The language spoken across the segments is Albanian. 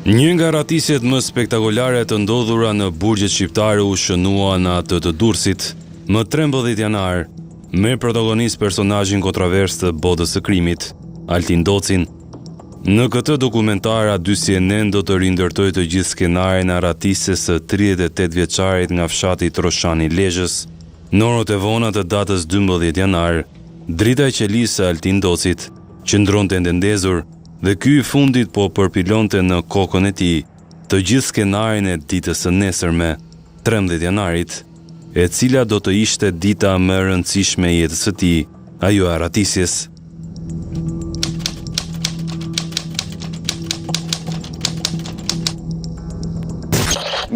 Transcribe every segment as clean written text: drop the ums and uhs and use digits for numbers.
Një nga ratisjet më spektakolare të ndodhura në burgjet shqiptare u shënua në atë të Durrësit, më 13 janar, me protagonist personazhin kontrovers të botës së krimit, Altin Docin. Në këtë dokumentar, A2CNN do të rindërtoj të gjithë skenarin e ratisjes së 38 vjeçarit nga fshati Troshani Lezhës, në orët e vona të datës 12 janar. Drita e qelisë së Altin Docit qëndronte ndezur, dhe ky i fundit po përpilonte në kokën e tij të gjithë skenarin e ditës së nesërme, 13 janarit, e cila do të ishte dita më e rëndësishme e jetës së tij, ajo e ratisjes.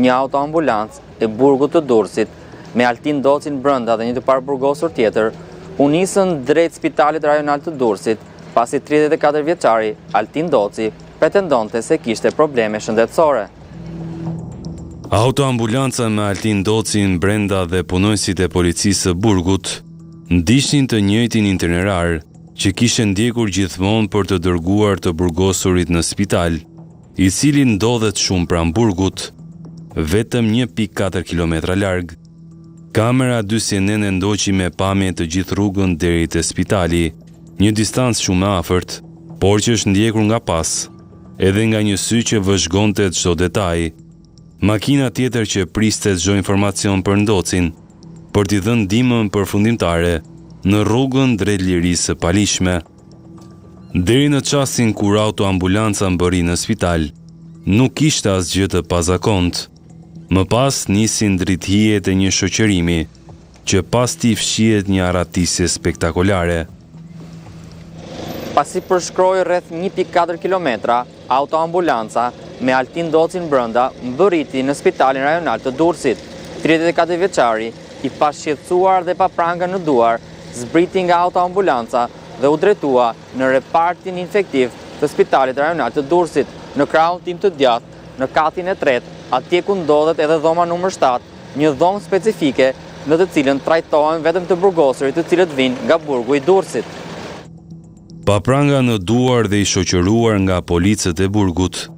Një autoambulancë e burgut të Durrësit me Altin Docin brenda dhe një të parburgosur tjetër u nisën drejt spitalit rajonal të Durrësit, pasi 34 vjeçari Altin Doci pretendonte se kishte probleme shëndetësore. Autoambulanca me Altin Docin brenda dhe punonësit e policisë së burgut ndiqnin të njëjtin itinerar që kishte ndjekur gjithmonë për të dërguar të burgosurit në spital, i cili ndodhet shumë pranë burgut, vetëm 1.4 kilometra larg. Kamera A2CNN ndoqi me pamje të gjithë rrugën deri te spitali, një distancë shumë e afërt, por që është ndjekur nga pas, edhe nga një sy që vëzhgonte çdo detaj. Makina tjetër që priste çdo informacion për Docin, për t'i dhënë ndihmën përfundimtare në rrugën drejt lirisë së palishme. Deri në çastin kur autoambulanca mbërri në spital, nuk kishte asgjë të pazakont. Më pas nisin drithijet e një shoqërimi, që pas t'i fshihet një aratisje spektakolare. Pasi përshkroi rreth 1.4 kilometra, autoambulanca me Altin Docin brenda mbërriti në spitalin rajonal të Durrësit. 34 vjeçari, i pashqetësuar dhe pa pranga në duar, zbriti nga autoambulanca dhe u drejtua në repartin infektiv të spitalit rajonal të Durrësit, në krahun tim të djathtë, në katin e tretë, atje ku ndodhet edhe dhoma numër 7, një dhomë specifike në të cilën trajtohen vetëm të burgosurit të cilët vinë nga burgu i Durrësit. Pa pranga në duar dhe i shoqëruar nga policët e burgut,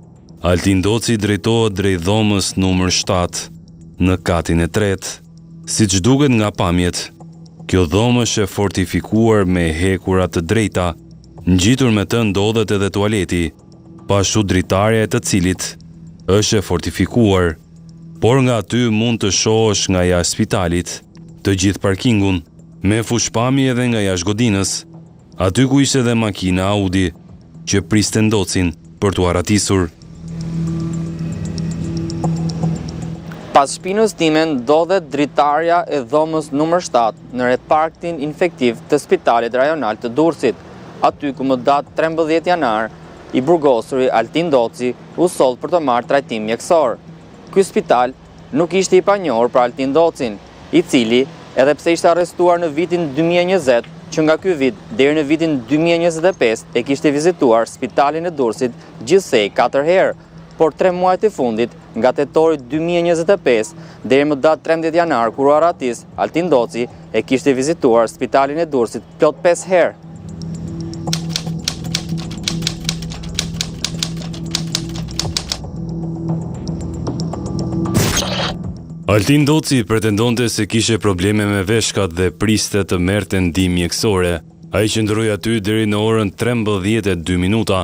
Altin Doci drejtohet drejt dhomës numër 7 në katin e tretë. Siç duket nga pamjet, kjo dhomë është e fortifikuar me hekura të drejta, ngjitur me të ndodhet edhe tualeti, pashtu dritarja e të cilit është e fortifikuar, por nga aty mund të shohësh nga jashtë spitalit të gjithë parkingun, me fushpamje edhe nga jashtë godinës, aty ku ishte edhe makina Audi që priste Docin për t'u aratisur. Pas shpinës time ndodhet dritarja e dhomës numër 7 në repartin infektiv të spitalit rajonal të Durrësit, aty ku më datë 13 janar, i burgosuri Altin Doci u soll për të marrë trajtim mjekësor. Ky spital nuk ishte i panjohur për Altin Docin, i cili, edhe pse ishte arrestuar në vitin 2020, që nga ky vit deri në vitin 2025 e kishte vizituar spitalin e Durrësit gjithsej 4 herë, por 3 muajt e fundit, nga tetori 2025 deri më datë 13 janar kur u aratis, Altin Doci e kishte vizituar spitalin e Durrësit plot 5 herë. Altin Doci pretendonte se kishte probleme me veshkat dhe priste të merrte ndihmë mjekësore. Ai qëndroi aty deri në orën 13:02.